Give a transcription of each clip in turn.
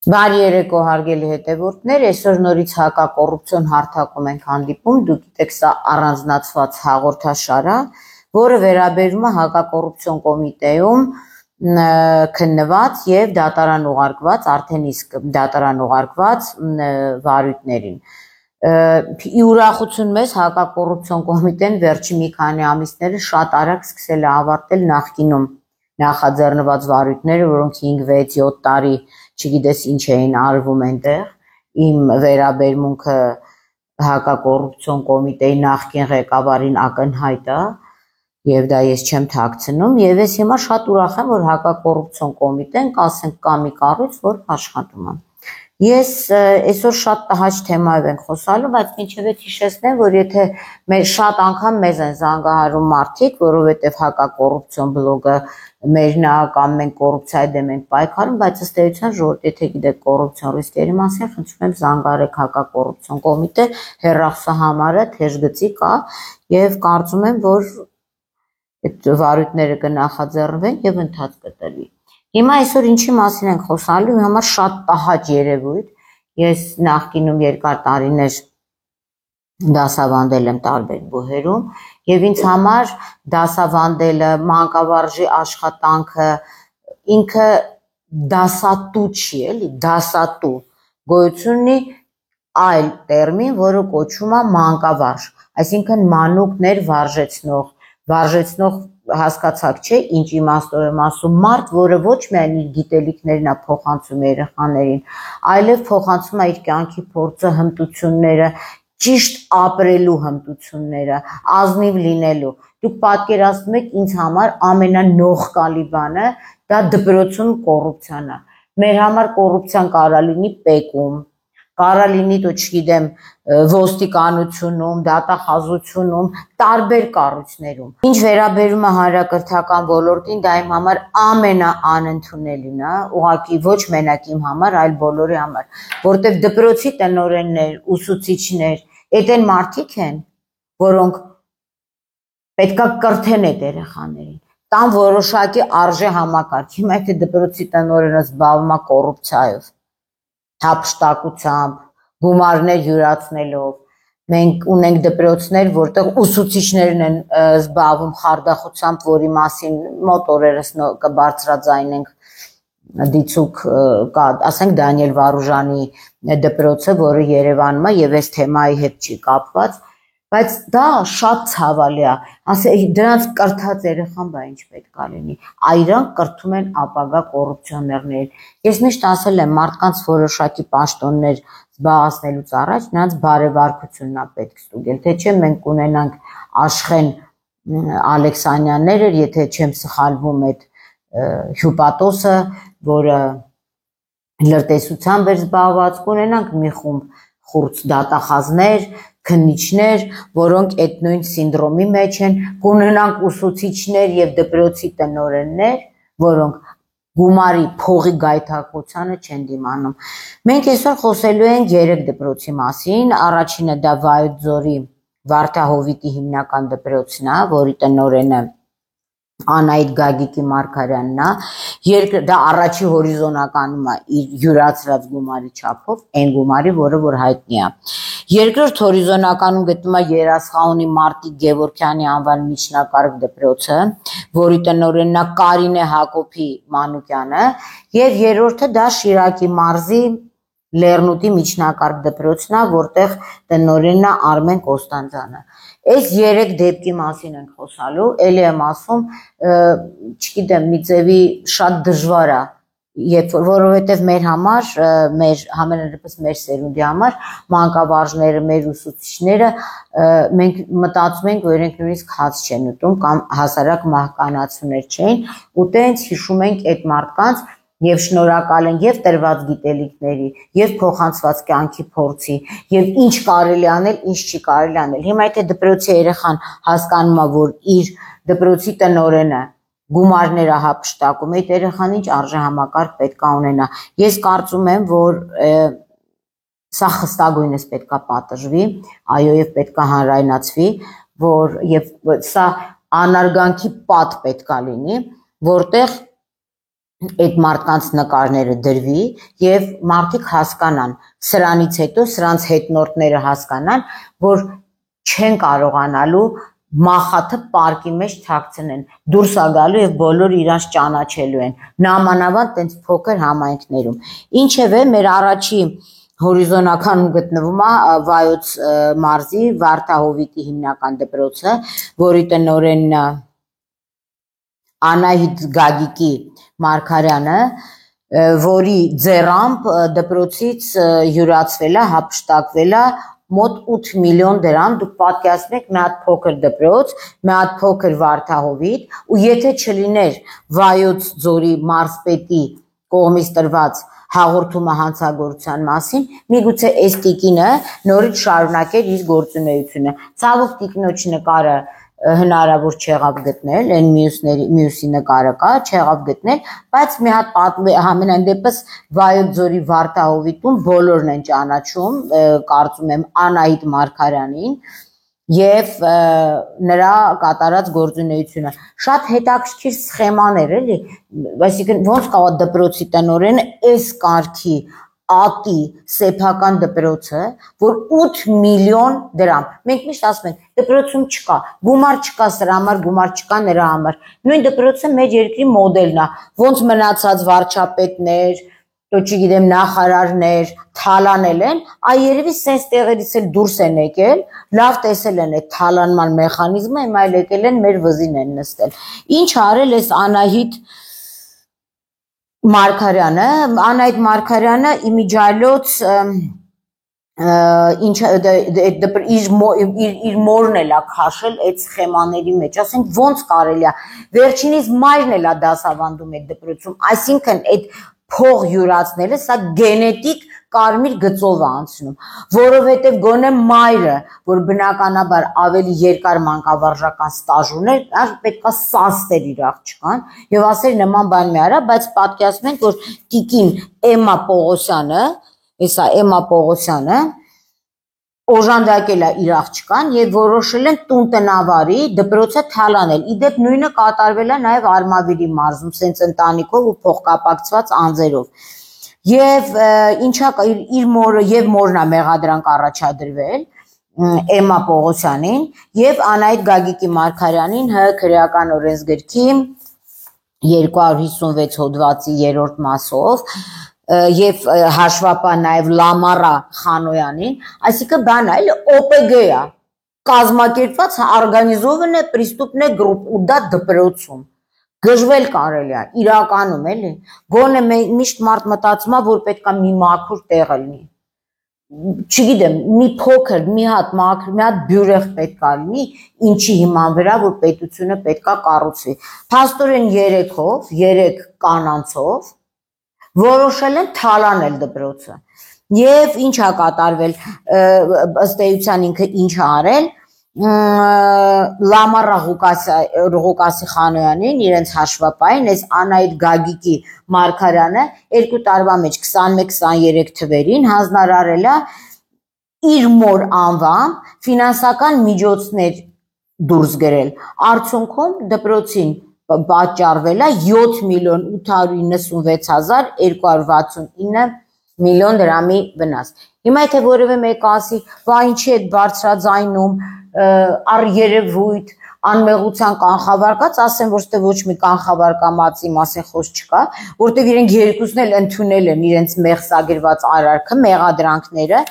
Բարի երեկո հարգելի հետևորդներ, այսօր նորից հակակոռուպցիոն հարթակում ենք հանդիպում, դուք գիտեք սա առանձնացված հաղորդաշար է, որը վերաբերում է հակակոռուպցիոն կոմիտեում քննված եւ դատարան ուղարկված, արդեն իսկ դատարան ուղարկված վարույթներին։ Ի ուրախություն մեզ հակակոռուպցիոն կոմիտեն վերջի մի քանի ամիսները շատ արագ սկսել է ավարտել նախկինում նախաձեռնված վարույթները, որոնք 5-6-7 տարի չգիտես ինչ էին արվում այնտեղ, իմ վերաբերմունքը հակակոռուպցիոն կոմիտեի նախկին ղեկավարին ակնհայտ է, եւ դա ես չեմ թաքցնում, եւ ես հիմա շատ ուրախ եմ, որ հակակոռուպցիոն կոմիտեն, ասենք, կա մի կառույց, որ աշխատում է։ Ես այսօր շատ տհաճ թեմայով ենք խոսալու, բայց մինչև այդ հիշեցնեմ, որ եթե շատ անգամ մեզ են զանգահարում մարդիկ, որովհետև հակակոռուպցիոն բլոգը մերն է կամ մենք կոռուպցիայի դեմ ենք պայքարում, բայց ըստ էության ժողովուրդ, եթե գիտեք կոռուպցիոն ռիսկերի մասին, խնդրում եմ զանգահարեք հակակոռուպցիոն կոմիտե, հեռախոսահամարը թեժ գծի կա եւ կարծում եմ, որ այդ վարույթները կնախաձեռնվեն եւ ընթաց կտրվի։ Հիմա այսօր ինչի մասին ենք խոսալու, իմ համար շատ տհաճ երևույթ, ես նախկինում երկար տարիներ դասավանդել եմ տարբեր բուհերում եւ ինձ համար դասավանդելը, մանկավարժի աշխատանքը ինքը դասատու չի, էլի, դասատու գոյություն ունի այլ տերմին, որը կոչվում է մանկավարժ, այսինքն մանուկներ վարժեցնող հասկացակ չէ, ինչ իմաստով եմ ասում, մարդ, որը ոչ միայն իր գիտելիքներն է փոխանցում երեխաներին, այլև փոխանցում է իր կյանքի փորձը, հմտությունները, ճիշտ ապրելու հմտությունները, ազնիվ լինելու։ Դուք պատկերացնում եք, ինձ համար ամենանողկալի բանը դա դպրոցում կոռուպցիան է։ Մեր համար կոռուպցիան կարա լինի պեկում, կարա լինի, դու չգիտեմ, ոստիկանությունում, դատախազությունում, տարբեր կառույցներում։ Ինչ վերաբերում է հանրակրթական ոլորտին, դա իմ համար ամենաանընդունելին է, ուղղակի ոչ մենակ իմ համար, այլ բոլորի համար, որտեղ դպրոցի տնօրեններ, ուսուցիչներ, այդ այն մարդիկ են, որոնք պետքա կրթեն այդ երեխաներին, տան որոշակի արժե համակարգ։ Հիմա եթե դպրոցի տնօրենը զբաղվում է կոռուպցիայով, հափշտակությամբ, գումարներ յուրացնելով, մենք ունենք դպրոցներ, որտեղ ուսուցիչներն են զբաղվում խարդախությամբ, որի մասին մոտ օրերս կբարձրաձայնենք դիցուք կա, ասենք Դանիել Վարուժանի դպրոցը, որը Երևանում է եւ այս թեմայի հետ չի կապված, բայց դա շատ ցավալի է, դրանց կրթած երեխան բա ինչ պետք է լինի, այրանք կրթում են ապագա կոռուպցիոներներին։ Ես միշտ ասել եմ, մարդկանց որոշակի պաշտոններ զբաղեցնելուց առաջ նրանց բարեվարկությունն է պետք ստուգել, թե չէ մենք կունենանք Աշխեն Ալեքսանյանները, եթե չեմ սխալվում, այդ հյուպատոսը, որը լրտեսությամբ էր զբաղված, կունենանք մի խումբ խուրձ դատախազներ, քննիչներ, որոնք այդ նույն սինդրոմի մեջ են, կունենանք ուսուցիչներ եւ դպրոցի տնօրեններ, որոնք գումարի փողի գայթակղությանը չեն դիմանում։ Մենք այսօր խոսելու ենք 3 դպրոցի մասին, առաջինը դա Վայոց ձորի Վարդահովիտի հիմնական դպրոցն է, որի տնօրենը Անահիտ Գագիկի Մարգարյանն է, դա առաջի հորիզոնականում է իր յուրացրած գումարի չափով, այն գումարի, որը որ հայտնի է։ Երկրորդ հորիզոնականում գտնվում է Երասխաունի Մարտիկ Գևորգյանի անվան միջնակարգ դպրոցը, որի տնօրենն է Կարինե Հակոբի Մանուկյանը, եւ երրորդը դա Շիրակի մարզի Լեռնուտի միջնակարգ դպրոցն է, որտեղ տնօրենն է Արմեն Կոստանդյանը։ Այս 3 դեպքի մասին ենք խոսալու, ելի եմ ասում, չգիտեմ, մի ձևի շատ դժվար է, որովհետև մեր համար, համենայնպես մեր սերունդի համար, մանկավարժները, մեր ուսուցիչները, մենք մտածում ենք, որ իրենք նույնիսկ հաց չեն ուտում կամ հասարակ մահկանացուներ չէին, ու տենց հիշում ենք այդ մարդկանց եւ շնորհակալ են եւ տրված գիտելիքների, եւ փոխանցված կյանքի փորձի, եւ ինչ կարելի անել, ինչ չի կարելի անել։ Հիմա եթե դպրոցի երեխան հասկանում է, որ իր դպրոցի տնօրենը գումարները հափշտակում, այդ երեխան ինչ արժեհամակարգ պետք է ունենա։ Ես կարծում եմ, որ սա խստագույնս պետք է պատժվի, այո, եւ պետք է հանրայնացվի, որ եւ սա անարգանքի պատ պետք է լինի, որտեղ այդ մարդկանց նկարները դրվի եւ մարդիկ հասկանան, սրանից հետո սրանց հետնորդները հասկանան, որ չեն կարողանալու մախաթը պարկի մեջ թաքցնեն, դուրս ա գալու եւ բոլորը իրանց ճանաչելու են, նամանավանդ տենց փոքր համայնքներում։ Ինչևէ, մեր առաջի հորիզոնականում գտնվում է Վայոց մարզի Վարդահովիտի հիմնական դպրոցը, որի տնօրենն Անահիտ Գագիկի Մարգարյանը, որի ձեռամբ դպրոցից յուրացվել է, հափշտակվել է մոտ 8 միլիոն դրամ, դուք պատկերացնեք մի հատ փոքր դպրոց, մի հատ փոքր Վարդահովիտ, ու եթե չլիներ Վայոց ձորի մարզպետի կողմից տրված հաղորդումը հանցագործության մասին, միգուցե այս տիկինը նորից շարունակեր իր գործունեությունը։ Ցավոք տիկնոջ նկարը հնարավոր չեղավ գտնել, այն մյուսի նկարը կա, չեղավ գտնել, բայց մի հատ ամենայն դեպս Վայոց ձորի Վարդահովիտում բոլորն են ճանաչում, կարծում եմ Անահիտ Մարգարյանին եւ նրա կատարած գործունեությունը։ Շատ հետաքրքիր սխեմաներ էլի, այսինքն ոնց կարող դպրոցի տնօրենը այս կարգի ատի սեփական դպրոցը, որ 8 միլիոն դրամ, մենք միշտ ասում ենք, դպրոցում չկա, գումար չկա սրա համար, գումար չկա նրա համար, նույն դպրոցը մեր երկրի մոդելն է, ոնց մնացած վարչապետներ, չգիտեմ նախարարներ թալանել են, այ երևի սենց տեղերից էլ դուրս են եկել, լավ տեսել են այդ թալանման մեխանիզմը, հիմա էլ եկել են մեր վզին են նստել։ Ինչ արել էս Անահիտ Մարգարյանը իմիջիալոց իր մորն էլ է քաշել այդ սխեմաների մեջ, ասենք ոնց կարելի է, վերջինիս մայրն էլ է դասավանդում այդ դպրոցում, այսինքն այդ փող յուրացնելը սա գենետիկ կարմիր գծով է անցնում, որովհետև գոնե մայրը, որ բնականաբար ավելի երկար մանկավարժական ստաժ ուներ, պետք է սաստեր իր աղջկան եւ ասեր նման բան մի արա, բայց պատկերացնում ենք, որ տիկին Էմմա Պողոսյանը, հեսա Էմմա Պողոսյանը օժանդակել է իր աղջկան եւ որոշել են տուն տնավարի դպրոցը թալանել։ Իդեպ նույնը կատարվել է նաեւ Արմավիրի մարզում, սենց ընտանիքով ու փոխկապակցված անձերով։ Եվ ինչա իր մորը եւ մորն է մեղադրանք առաջադրվել Էմմա Պողոսյանին եւ Անահիտ Գագիկի Մարգարյանին ՀՀ քրեական օրենսգրքի 256 հոդվածի 3-րդ մասով եւ հաշվապահ նաեւ Լամարա Խանոյանին, այսինքն բան է, ՕՊԳ է, կազմակերպված օրգանիզованная преступная группа, ու դա դպրոցում գժվել կարելի է, իրականում էլի, գոնե միշտ մարդ մտածում է, որ պետք է մի մաքուր տեղ լինի, չգիտեմ, մի փոքր, մի հատ բյուրեղ պետք է լինի, ինչի հիման վրա, որ պետությունը պետք է կառուցվի։ Փաստորեն 3 կանանցով որոշել են թալանել դպրոցը։ Եվ ինչ է կատարվել, ըստ էության ինքը ինչ է արել, Լամարա Ղուկասի Խանոյանին, իրենց հաշվապահին, այս Անահիտ Գագիկի Մարգարյանը 2 տարվա մեջ 21-23 թվերին հանձնարարել է իր մոր անվամբ ֆինանսական միջոցներ դուրս գրել։ Արդյունքում դպրոցին պատճառվել է 7 միլիոն 896 հազար 269 միլիոն դրամի վնաս։ Հիմա եթե որևէ մեկը ասի, բա ինչի է բարձրաձայնում, առ երևույթ, անմեղության կանխավարկած, ասեմ, որ ստե ոչ մի կանխավարկամածի մասին խոսք չկա, որտեղ իրենք երկուսն էլ ընդունել են իրենց մեղսագրված արարքը, մեղադրանքները,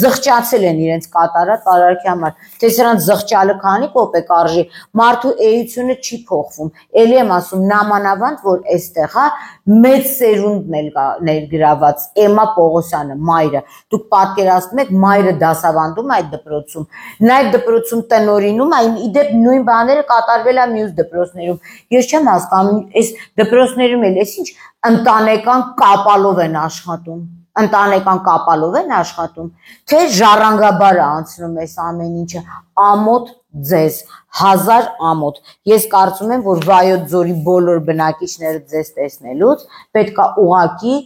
զղջացել են իրենց կատարած արարքի համար, թե սրանց զղջալը քանի կոպեկ արժի, մարդու էությունը չի փոխվում։ Էլի եմ ասում, նամանավանդ, որ այստեղ է մեծ սերունդն էլ ներգրաված, Էմմա Պողոսյանը, մայրը, դուք պատկերացնում եք, մայրը դասավանդում այդ դպրոցում, նա այդ դպրոցում տնօրինում, իդեպ նույն բաները կատարվել է մյուս դպրոցներում։ Ես չեմ հասկանում, այս դպրոցներում էլ էս ինչ ընտանեկան կապալով են աշխատում, թե ժառանգաբար է անցնում այս ամեն ինչը, ամոթ ձեզ, 1000 ամոթ։ Ես կարծում եմ, որ Վայոց ձորի բոլոր բնակիչները ձեզ տեսնելուց պետք է ուղղակի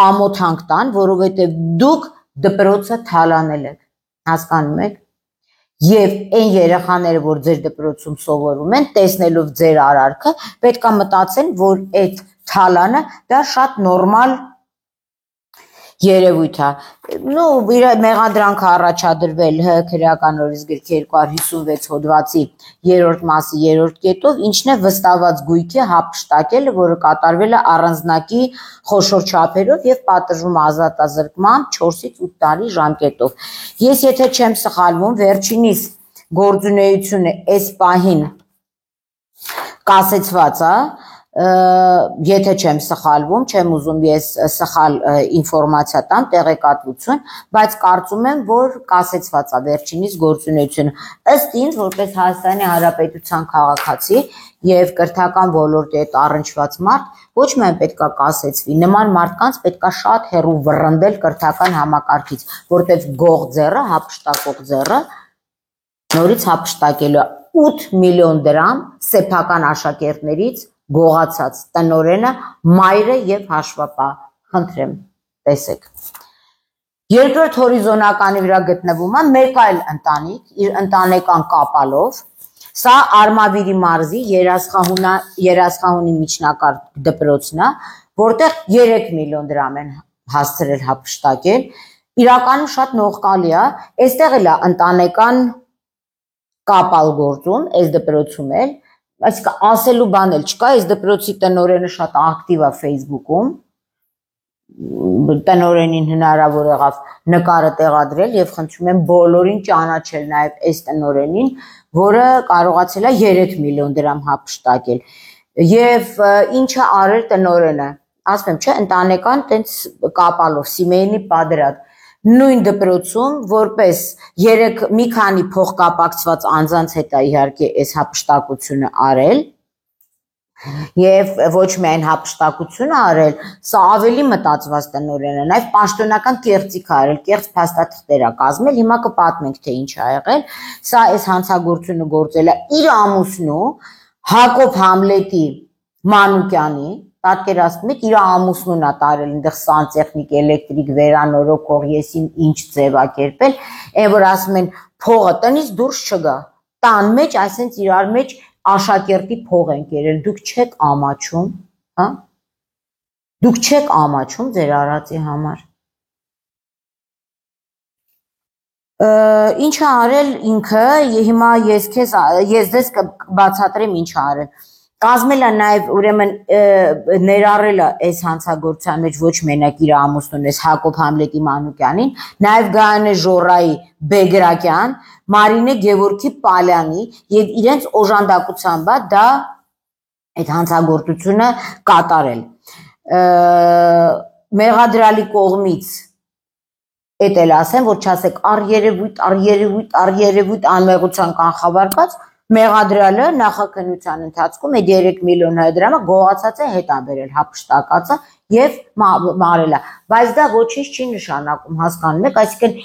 ամոթանք տան, որովհետև դուք դպրոցը թալանել եք, հասկանում եք։ Եվ այն երեխաները, որ ձեր դպրոցում սովորում են, տեսնելով ձեր արարքը, պետք է մտածեն, որ այդ թալանը, դա շատ նորմալ երևույթ է։ Իր մեղադրանքը առաջադրվել ՀՀ քրեական օրենսգրքի 256 հոդվածի 3-րդ մասի 3-րդ կետով, ինչն է վստահված գույքի հափշտակելը, որը կատարվել է առանձնակի խոշոր չափերով եւ պատժվում ազատազրկմամբ 4-ից 8 տարի ժամկետով։ Ես եթե չեմ սխալվում, վերջինիս գործունեությունը այս պահին կասեցված է, եթե չեմ սխալվում, չեմ ուզում ես սխալ ինֆորմացիա տամ, տեղեկատվություն, բայց կարծում եմ, որ կասեցված է վերջինիս գործունեությունը։ Ըստ ինձ, որպես Հայաստանի Հանրապետության քաղաքացի եւ կրթական ոլորտի հետ առնչված մարդ, ոչ միայն պետքա կասեցվի, նման մարդկանց պետքա շատ հեռու վռնդել կրթական համակարգից, որտեղ գող ձեռը, հափշտակող ձեռը նորից հափշտակելու 8 միլիոն դրամ սեփական աշակերտներից գողացած տնօրենը մայրը եւ հաշվապահ, խնդրեմ, տեսեք։ Երկրորդ հորիզոնականի վրա գտնվում է մեկ այլ ընտանիք իր ընտանեկան կապալով, սա Արմավիրի մարզի Երասխահունի միջնակարգ դպրոցն է, որտեղ 3 միլիոն դրամ են հասցրել հափշտակել, իրականում շատ նողկալի է, այստեղ էլ է ընտանեկան կապալ գործում, այս դպրոցում էլ, այսինքն ասելու բան էլ չկա, այս դպրոցի տնօրենը շատ ակտիվ է Facebook-ում, տնօրենին հնարավոր եղավ նկարը տեղադրել եւ խնդրում եմ բոլորին ճանաչել նաեւ այս տնօրենին, որը կարողացել է 3 միլիոն դրամ հափշտակել։ Եւ ինչը արել տնօրենը, ասում եմ, չէ, ընտանեկան տենց կապալով, սիմեյնի պատրատ նույն դպրոցում, որպես մի քանի փոխկապակցված անձանց հետ է իհարկե այս հափշտակությունը արել, եւ ոչ միայն հափշտակությունը արել, սա ավելի մտածված տնօրեն է, նաեւ պաշտոնական կեղծիք է արել, կեղծ փաստաթղթեր է կազմել, հիմա կպատմենք թե ինչ ա եղել, սա այս հանցագործությունը գործել է իր ամուսնու Հակոբ Համլետի Մանուկյանի, պատկերացնում եք, իր ամուսնուն է տարել այնտեղ սանտեխնիկ, էլեկտրիկ, վերանորոգող, եսին ինչ ձևակերպել, այն որ ասում են փողը տնից դուրս չգա, տան մեջ, այսինքն իրար մեջ աշակերտի փող են կերել, դուք չեք ամաչում, հա? Դուք չեք ամաչում ձեր արածի համար։ Ինչ է արել ինքը, հիմա ես ձեզ կբացատրեմ ինչ է արել։ Կազմել է նաև ուրեմն ներառել է այս հանցագործության մեջ ոչ մենակ իր ամուսնուն, այս Հակոբ Համլետի Մանուկյանին, նաև Գայանե Ժորայի Բեգրակյան, Մարինե Գևորգի Պալյանի եւ իրենց օժանդակությամբ է դա այդ հանցագործությունը կատարել։ Մեղադրալի կողմից էդ էլ ասեմ, որ չասեք առերևույթ անմեղության կանխավարկած մեղադրյալը նախաքննության ընթացքում այդ 3 միլիոն դրամը գողացած է հետ անբերել հափշտակածը եւ մարել է, բայց դա ոչինչ չի նշանակում, հասկանում եք, այսինքն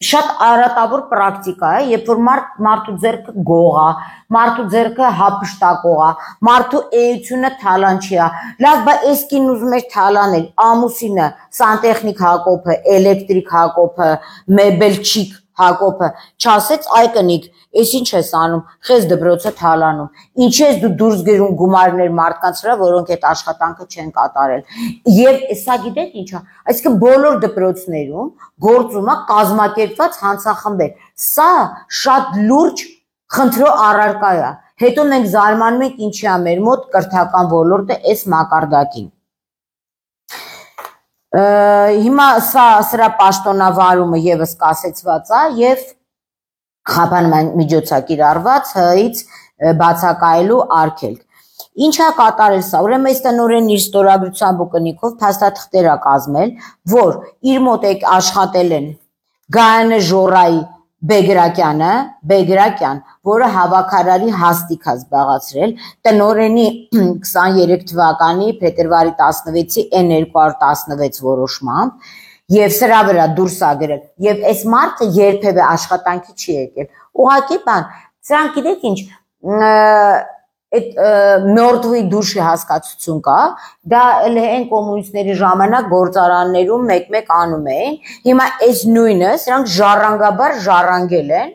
շատ արատավոր պրակտիկա է, երբ որ մարդու ձեռքը գող է, մարդու ձեռքը հափշտակող է, մարդու էությունը թալանչի է, լավ, բա այս կին ուզում էր թալանել, ամուսինը, սանտեխնիկ Հակոբը, էլեկտրիկ Հակոբը, մեբելչիկ Հակոբը, չասեց այ կնիկ, ես ինչ ես անում, խես դպրոցը թալանում, ինչ ես դու դուրս գրում գումարներ մարդկանց վրա, որոնք այդ աշխատանքը չեն կատարել։ Եվ սա գիտեք ինչ է, այսինքն բոլոր դպրոցներում գործում է կազմակերպված հանցախմբեր։ Սա շատ լուրջ խնդրո առարկա է։ Հետո մենք զարմանում ենք ինչի է մեր մոտ կրթական ոլորտը այս մակարդակին։ Հիմա սրա պաշտոնավարումը եւս կասեցված է եւ խափանման միջոցակիր արված հից բացակայելու արգելք։ Ինչ է կատարել սա, ուրեմն այս տնօրենն իր ստորագրությամբ ու կնիքով փաստաթղթեր է կազմել, որ իր մոտ աշխատել են Գայանե Ժորայի Բեգրակյան, որը հավաքարարի հաստիք է զբաղացրել, տնօրենի 23 թվականի փետրվարի 16-ի N216 որոշմամբ եւ սրա վրա դուրս է գրել եւ այս մարդը երբեւե աշխատանքի չի եկել։ Ուղղակի բան, սրանք գիտեք ինչ, այդ մորտվի դուշի հասկացություն կա, դա այն կոմունիստների ժամանակ գործարաններում մեկ-մեկ անում էին, հիմա այս նույնը սրանք ժառանգաբար ժառանգել են,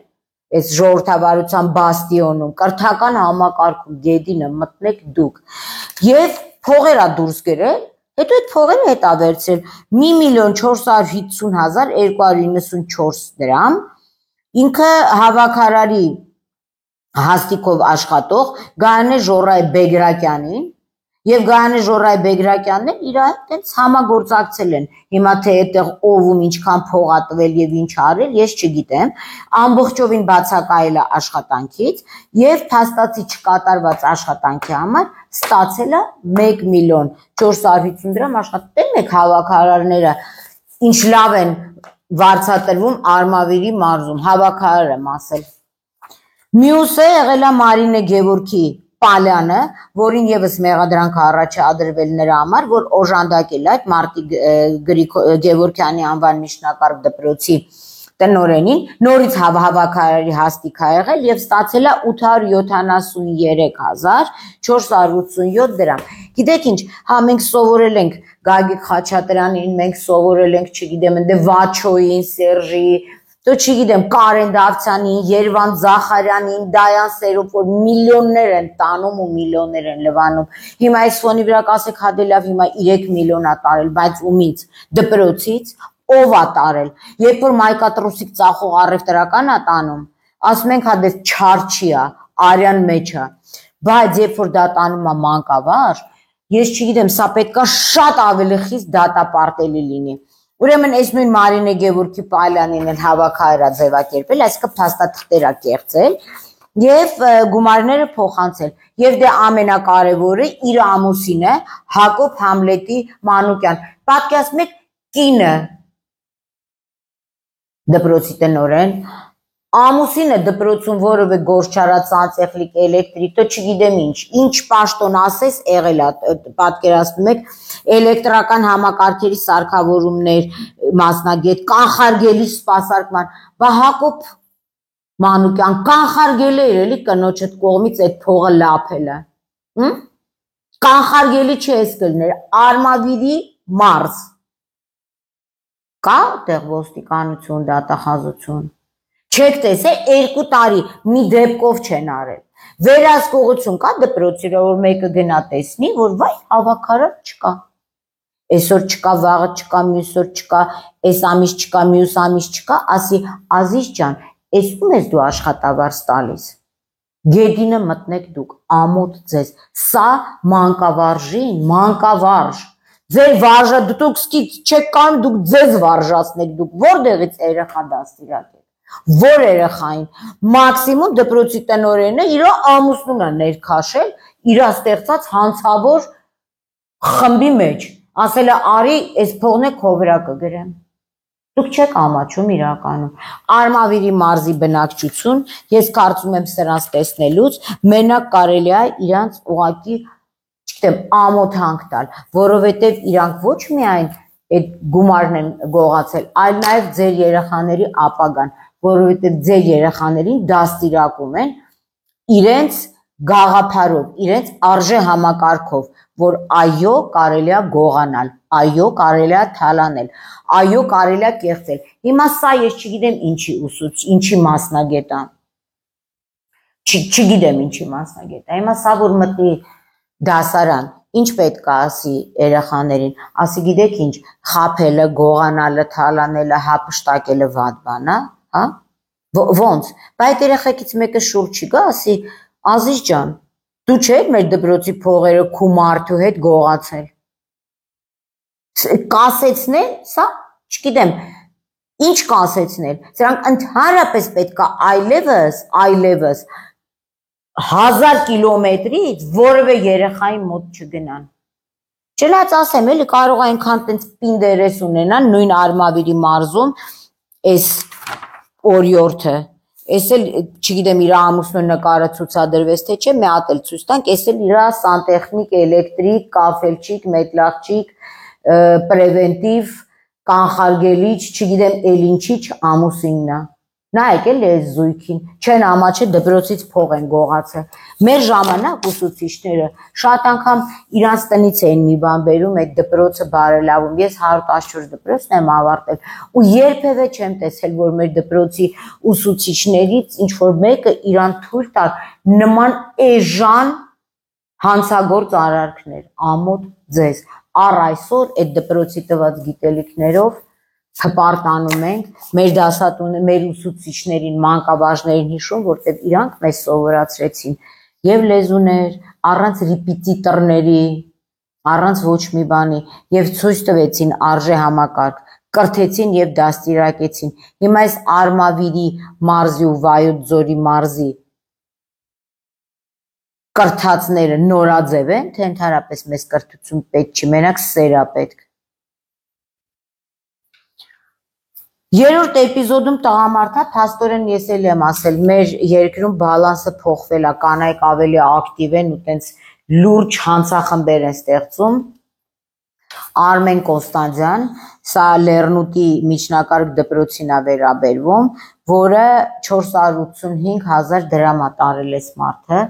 այս ժողովրդավարության բաստիոնում, կրթական համակարգում գեդինը մտնեք դուք, եւ փողերա դուրս գրել, հետո այդ փողերը հետա վերցրել 1,450,294 դրամ, ինքը հավաքարարի հաստիկով աշխատող Գայանե Ժորայ Բեգրակյանին եւ Գայանե Ժորայ Բեգրակյանն իր այդտենց համագործակցել են։ Հիմա թե այդտեղ ով ում ինչքան փող ա տվել եւ ինչ արել, ես չգիտեմ, ամբողջովին բացակայել է աշխատանքից եւ փաստացի չկատարված աշխատանքի համար ստացել է 1,450,000 դրամ աշխատել եք հավաքարարները, ինչ լավ են վարձատրվում Արմավիրի մարզում, հավաքարար եմ ասել։ Մյուսը եղել է Մարինե Գևորգի Պալյանը, որին եւս մեղադրանք առաջադրվել նրա համար, որ օժանդակել այդ Մարտի Գևորգյանի անվան միջնակարգ դպրոցի տնօրենին, նորից հավաքարարի հաստիկ ա եղել եւ ստացել է 873,487 դրամ։ Գիտեք ինչ, հա մենք սովորել ենք Գագիկ Խաչատրյանին, մենք սովորել ենք, չգիտեմ, ընդ Վաչոյին, Սերժի, դու չգիտեմ, Կարեն Դավթյանին, Երվանդ Զախարյանին, Դայան Սերոպոր միլիոններ են տանում ու միլիոններ են լվանում։ Հիմա այս ֆոնի վրա կասեք, հա դե լավ, հիմա 3 միլիոն ա տարել, բայց ումից, դպրոցից, ով ա տարել։ Երբ որ մայկատրուսիկ ծախող առևտրական ա տանում, ասում ենք, հա դե չարչի ա, արյան մեջ ա, բայց երբ որ դա տանում ա մանկավար, ես չգիտեմ, սա պետքա շատ ավելի խիստ դատապարտելի լինի։ Ուրեմն այս նույն Մարինե Գևորգի Պալյանին էլ հավաքարարը ձևակերպել, այսինքն փաստաթղթեր ա կեղծել եւ գումարները փոխանցել։ Եվ դե ամենակարևորը իր ամուսին է Հակոբ Համլետի Մանուկյան։ Պատկերացնում եք, կինը դպրոցի տնօրեն, ամուսինը դպրոցում որևէ գործչարած սանտեխնիկ, էլեկտրիկ, դե չգիտեմ ինչ պաշտոն ասես եղել է, պատկերացնում եք, էլեկտրական համակարգերի սարքավորումներ մասնագետ, կանխարգելի սպասարկման, բա Հակոբ Մանուկյան կանխարգել էր էլի կնոջդ կողմից այդ փողը լափելը, կանխարգելի չի էս կլներ, Արմավիրի մարզ, կա տեղ ոստիկանություն, դատախազություն, չեք տեսել 2 տարի մի դեպքով չեն արել, վերահսկողություն կա դպրոցի, որ մեկը գնա տեսնի, որ վայ հավաքարար չկա, այսօր չկա, վաղը չկա, մյուս օր չկա, այս ամիս չկա, մյուս ամիս չկա, ասի Ազիզ ջան, այս ում ես դու աշխատավարձ տալիս, գեդինը մտնեք դուք, ամոթ ձեզ, սա մանկավարժին, մանկավարժ, ձեր վարժը դուք չեք կարող դուք ձեզ վարժացնեք, դուք որտեղից երեխա դաստիարակեք, որ երեխային, մաքսիմում դպրոցի տնօրենը իր ամուսնուն է ներքաշել, իր ստեղծած հանցավոր խմբի մեջ, ասել է արի, այս փողն է քո վրա կգրեմ, դուք չեք ամաչում իրականում, Արմավիրի մարզի բնակչություն, ես կարծում եմ սրանց տեսնելուց, մենակ կարելի է իրանց ուղղակի չգիտեմ, ամոթ հանք տալ, որովհետև իրանք ոչ միայն այդ գումարն են գողացել, այլ նաև ձեր երեխաների ապագան, որովհետև ձեր երեխաներին դաստիարակում են իրենց գաղափարով, իրենց արժե համակարգով, որ այո կարելի է գողանալ, այո կարելի է թալանել, այո կարելի է կեղծել։ Հիմա սա ես չգիտեմ ինչի մասնագետ է, չգիտեմ ինչի մասնագետ է, հիմա սա որ մտնի դասարան, ինչ պետք է ասի երեխաներին, ասի գիտեք ինչ, խաբելը, գողանալը, թալանելը, հափշտակելը վատ բան է, հա? Ոնց, բայց երեխեքից մեկը շուրջ չի գա, ասի Ազիզ ջան, դու չէ՞ մեր դպրոցի փողերը քու մարդու հետ գողացել։ Կասեցնել, սա, չգիտեմ, ինչ կասեցնել, սրանք ընդհանրապես պետք է այլևս 1000 կիլոմետրից որևէ երեխայի մոտ չգնան։ Չլաց ասեմ, էլի կարող է այնքան տենց պինդերես ունենան նույն Արմավիրի մարզում այս օրիորդը, այս էլ չգիտեմ իր ամուսնու նկարը ցուցադրվեց թե չէ, մի հատ էլ ցույց տանք, այս էլ իր սանտեխնիկ, էլեկտրիկ, կաֆելչիկ, մետլախչիկ, պրևենտիվ, կանխարգելիչ, չգիտեմ էլ ինչի ամուսինն է։ Նայեք էլ այս զույգին, չեն ամաչել դպրոցից փող են գողացել։ Մեր ժամանակ ուսուցիչները շատ անգամ իրանց տնից էին մի բան բերում, այդ դպրոցը բարելավում։ Ես 114 դպրոցն եմ ավարտել ու երբևէ չեմ տեսել, որ մեր դպրոցի ուսուցիչներից ինչ որ մեկը իրան թույլ տար նման էժան հանցագործ արարքներ, ամոթ ձեզ, առ այսօր այդ դպրոցի տված գիտելիքներով հպարտանում ենք, մեր դասատուները, մեր ուսուցիչներին, մանկաբաժներին հիշում, որտեղ իրանք մեզ սովորացրեցին եւ լեզուներ, առանց ռեպետիտորների, առանց ոչ մի բանի եւ ցույց տվեցին արժե համակարգ, կրթեցին եւ դաստիարակեցին։ Հիմա այս Արմավիրի մարզի ու Վայոց ձորի մարզի կրթածները նորաձև են, թե ընդհանրապես մեզ կրթություն պետք չի, մենակ սերա պետք։ Երրորդ էպիզոդում տղամարդա փաստորեն ես էլ եմ ասել, մեր երկրում բալանսը փոխվել է, կանայք ավելի ակտիվ են ու տենց լուրջ հանցախմբեր են ստեղծում։ Արմեն Կոստանդյան, սա Լեռնուտի միջնակարգ դպրոցին է վերաբերվում, որը 485,000 դրամ է տարել այս մարդը,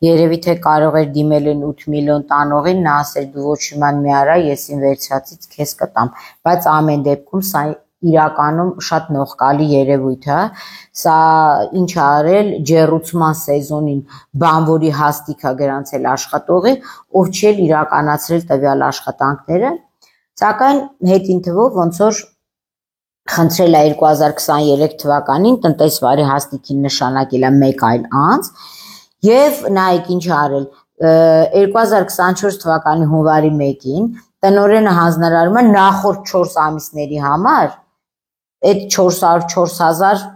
երևի թե կարող էր դիմել են 8 միլիոն տանողին, նա ասել դու ոչ իման մի արա, եսին վերցրածից քեզ կտամ, բայց ամեն դեպքում սա իրականում շատ նողկալի երևույթ է, սա ինչ արել ջեռուցման սեզոնին բանվորի հաստիքա գրանցել աշխատողի, ով չի իրականացրել տվյալ աշխատանքները, սակայն հետին թվով ոնց որ խնդրել է 2023 թվականին տնտեսվարի հաստիքին նշանակել է մեկ այլ անձ եւ նայեք ինչ արել 2024 թվականի հունվարի 1-ին տնօրենը հանձնարարում է նախորդ 4 ամիսների համար այդ 404,000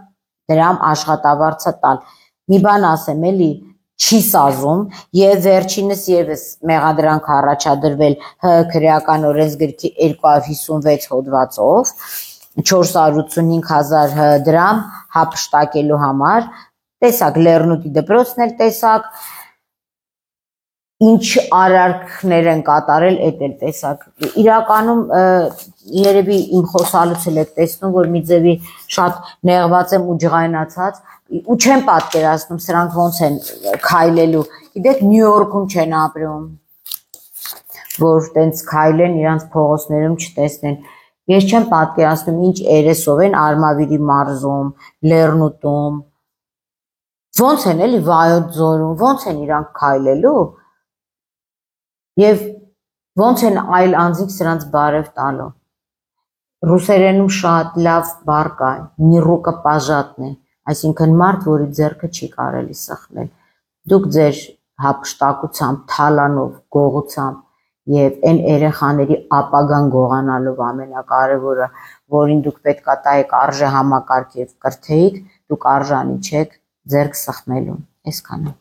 դրամ աշխատավարձը տալ։ Մի բան ասեմ էլի, չի սազում եւ վերջինս եւս մեղադրանք առաջադրվել ՀՀ քրեական օրենսգրքի 256 հոդվածով 485,000 դրամ հափշտակելու համար, տեսակ Լեռնուտի դպրոցն էլ տեսակ, ինչ արարքներ են կատարել, էդ էլ տեսակ։ Իրականում երևի իմ խոսալուց էլ եք տեսնում, որ մի ձևի շատ նեղված եմ ու ջղայնացած ու չեմ պատկերացնում սրանք ոնց են քայլելու։ Գիտեք, Նյու Յորքում չեն ապրում, որ տենց քայլեն իրանց փողոցներում չտեսնեն։ Ես չեմ պատկերացնում ինչ երեսով են Արմավիրի մարզում, Լեռնուտում, ոնց են էլի Վայոց ձորում, ոնց են իրանք քայլելու եւ ոնց են այլ անձիկ սրանց բարև տալու։ Ռուսերենում շատ լավ բառ կա, նիրուկը պաժատնե, այսինքն մարդ, որի ձեռքը չի կարելի սխնել։ Դուք ձեր հափշտակությամբ, թալանով, գողությամբ եւ այն երեխաների ապագան գողանալով ամենակարևորը, որին դուք պետք է տայեք արժե համակարգ եւ կրթեիք, դուք արժանի չեք ձեռք սխնելու։ Այսքանը։